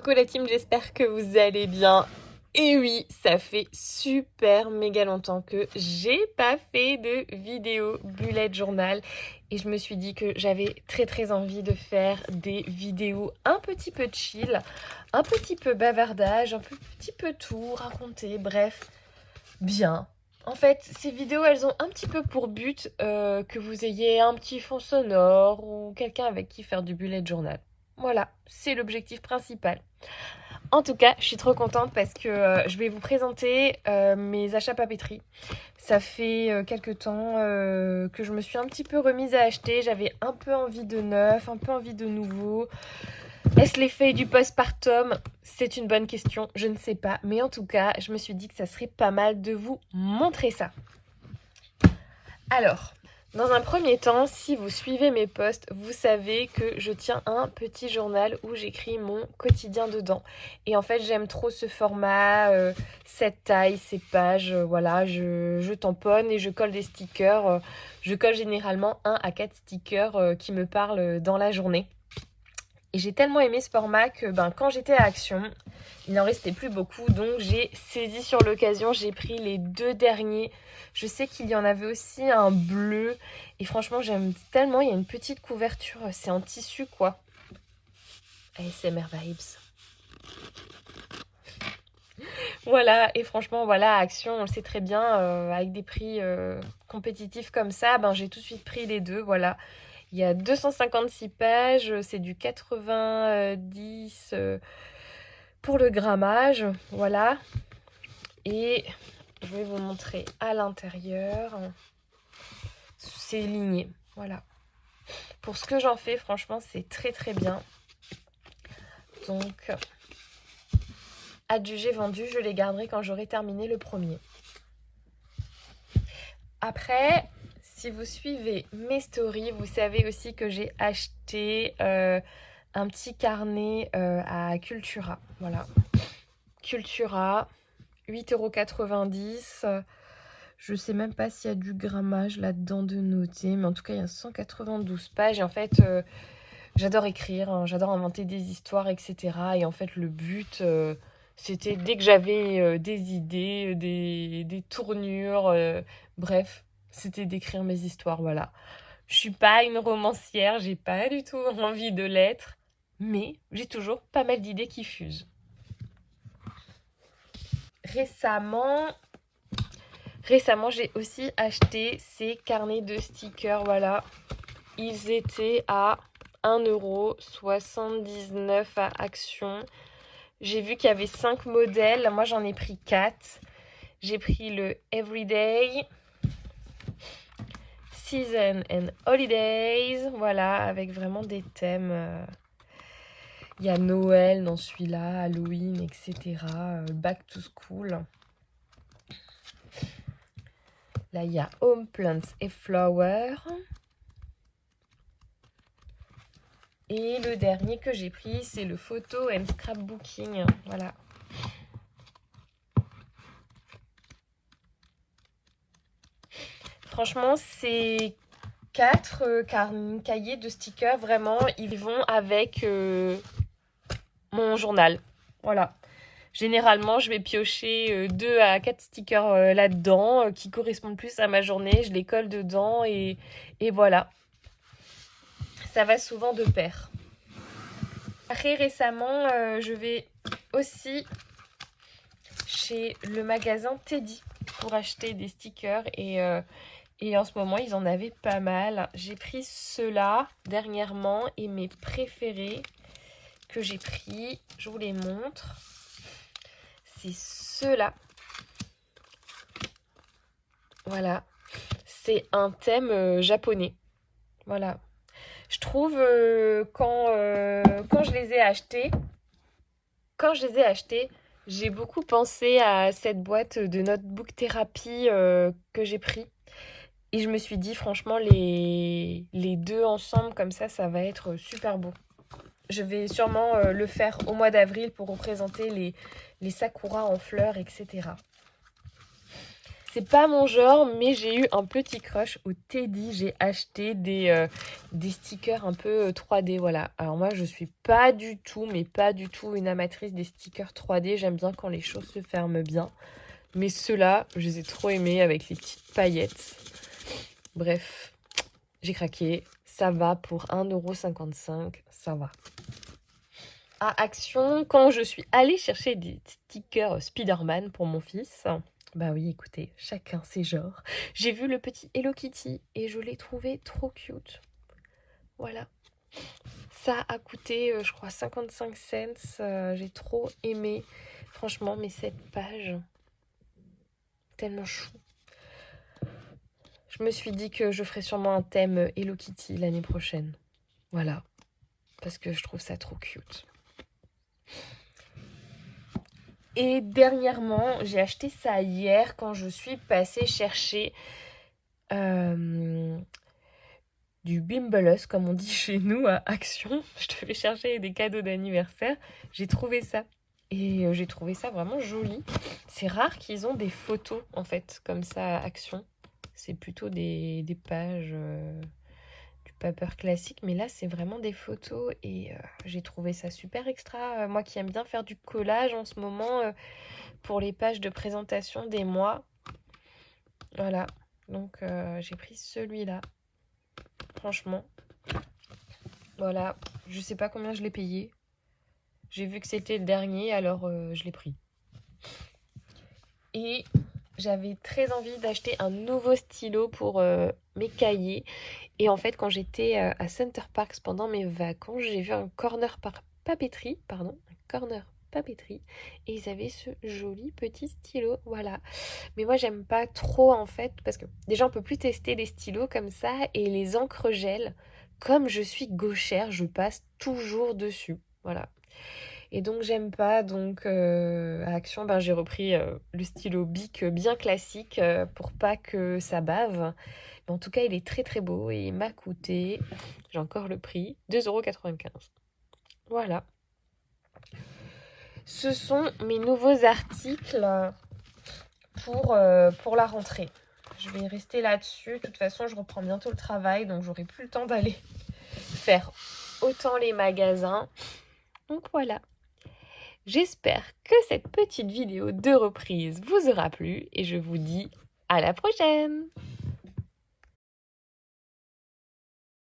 Coucou la team, j'espère que vous allez bien. Et oui, ça fait super méga longtemps que j'ai pas fait de vidéo bullet journal et je me suis dit que j'avais très envie de faire des vidéos un petit peu chill, un petit peu bavardage, petit peu tout raconter, bref, bien. En fait, ces vidéos, elles ont un petit peu pour but que vous ayez un petit fond sonore ou quelqu'un avec qui faire du bullet journal. Voilà, c'est l'objectif principal. En tout cas, je suis trop contente parce que je vais vous présenter mes achats papeterie. Ça fait quelques temps que je me suis un petit peu remise à acheter. J'avais un peu envie de neuf, un peu envie de nouveau. Est-ce l'effet du postpartum? C'est une bonne question, je ne sais pas. Mais en tout cas, je me suis dit que ça serait pas mal de vous montrer ça. Alors, dans un premier temps, si vous suivez mes posts, vous savez que je tiens un petit journal où j'écris mon quotidien dedans. Et en fait, j'aime trop ce format, cette taille, ces pages. Voilà, je tamponne et je colle des stickers. Je colle généralement 1 à 4 stickers qui me parlent dans la journée. Et j'ai tellement aimé ce format que quand j'étais à Action, il n'en restait plus beaucoup. Donc j'ai saisi sur l'occasion, j'ai pris les 2 derniers. Je sais qu'il y en avait aussi un bleu. Et franchement, j'aime tellement. Il y a une petite couverture. C'est en tissu, quoi. ASMR Vibes. Voilà. Et franchement, voilà, Action, on le sait très bien, avec des prix compétitifs comme ça, j'ai tout de suite pris les 2. Voilà. Il y a 256 pages, c'est du 90 pour le grammage, voilà. Et je vais vous montrer à l'intérieur. C'est ligné, voilà. Pour ce que j'en fais, franchement, c'est très bien. Donc, adjugé vendu, je les garderai quand j'aurai terminé le premier. Après, si vous suivez mes stories, vous savez aussi que j'ai acheté un petit carnet à Cultura. Voilà. Cultura, 8,90 €. Je sais même pas s'il y a du grammage là-dedans de noter, mais en tout cas, il y a 192 pages. Et en fait, j'adore écrire, hein, j'adore inventer des histoires, etc. Et en fait, le but, c'était dès que j'avais des idées, des tournures, bref, c'était d'écrire mes histoires, voilà. Je suis pas une romancière, j'ai pas du tout envie de l'être, mais j'ai toujours pas mal d'idées qui fusent. Récemment, j'ai aussi acheté ces carnets de stickers, voilà. Ils étaient à 1,79 € à Action. J'ai vu qu'il y avait 5 modèles. Moi, j'en ai pris 4. J'ai pris le Everyday, Season and Holidays. Voilà, avec vraiment des thèmes. Il y a Noël dans celui-là, Halloween, etc. Back to School. Là, il y a Home Plants et Flowers. Et le dernier que j'ai pris, c'est le Photo and Scrapbooking. Voilà. Franchement, ces 4 cahiers de stickers, vraiment, ils vont avec mon journal. Voilà. Généralement, je vais piocher 2 à 4 stickers là-dedans qui correspondent plus à ma journée. Je les colle dedans et voilà. Ça va souvent de pair. Très récemment, je vais aussi chez le magasin Teddy pour acheter des stickers et en ce moment, ils en avaient pas mal. J'ai pris ceux-là dernièrement et mes préférés que j'ai pris, je vous les montre. C'est ceux-là. Voilà. C'est un thème japonais. Voilà. Je trouve quand je les ai achetés, j'ai beaucoup pensé à cette boîte de notebook thérapie que j'ai pris. Et je me suis dit, franchement, les 2 ensemble, comme ça va être super beau. Je vais sûrement le faire au mois d'avril pour représenter les sakuras en fleurs, etc. C'est pas mon genre, mais j'ai eu un petit crush au Teddy. J'ai acheté des stickers un peu 3D, voilà. Alors moi, je suis pas du tout, mais pas du tout une amatrice des stickers 3D. J'aime bien quand les choses se ferment bien. Mais ceux-là, je les ai trop aimés avec les petites paillettes. Bref, j'ai craqué. Ça va pour 1,55 €. Ça va. À Action, quand je suis allée chercher des stickers Spider-Man pour mon fils, bah oui, écoutez, chacun ses genres. J'ai vu le petit Hello Kitty et je l'ai trouvé trop cute. Voilà. Ça a coûté, je crois, 55 cents. J'ai trop aimé. Franchement, mais cette page, tellement chou. Je me suis dit que je ferais sûrement un thème Hello Kitty l'année prochaine. Voilà. Parce que je trouve ça trop cute. Et dernièrement, j'ai acheté ça hier quand je suis passée chercher du Bimbelos, comme on dit chez nous à Action. Je devais chercher des cadeaux d'anniversaire. J'ai trouvé ça. Et j'ai trouvé ça vraiment joli. C'est rare qu'ils ont des photos, en fait, comme ça à Action. C'est plutôt des pages du paper classique. Mais là, c'est vraiment des photos. Et j'ai trouvé ça super extra. Moi qui aime bien faire du collage en ce moment pour les pages de présentation des mois. Voilà. Donc, j'ai pris celui-là. Franchement. Voilà. Je sais pas combien je l'ai payé. J'ai vu que c'était le dernier, alors je l'ai pris. Et j'avais très envie d'acheter un nouveau stylo pour mes cahiers. Et en fait, quand j'étais à Center Parks pendant mes vacances, j'ai vu un corner papeterie, et ils avaient ce joli petit stylo, voilà. Mais moi, j'aime pas trop en fait, parce que déjà, on peut plus tester les stylos comme ça, et les encres gel. Comme je suis gauchère, je passe toujours dessus, voilà. Et donc j'aime pas, donc à Action, ben, j'ai repris le stylo Bic bien classique pour pas que ça bave. Mais en tout cas, il est très très beau et il m'a coûté, j'ai encore le prix, 2,95 €. Voilà. Ce sont mes nouveaux articles pour la rentrée. Je vais rester là-dessus. De toute façon, je reprends bientôt le travail, donc j'aurai plus le temps d'aller faire autant les magasins. Donc voilà. J'espère que cette petite vidéo de reprise vous aura plu et je vous dis à la prochaine!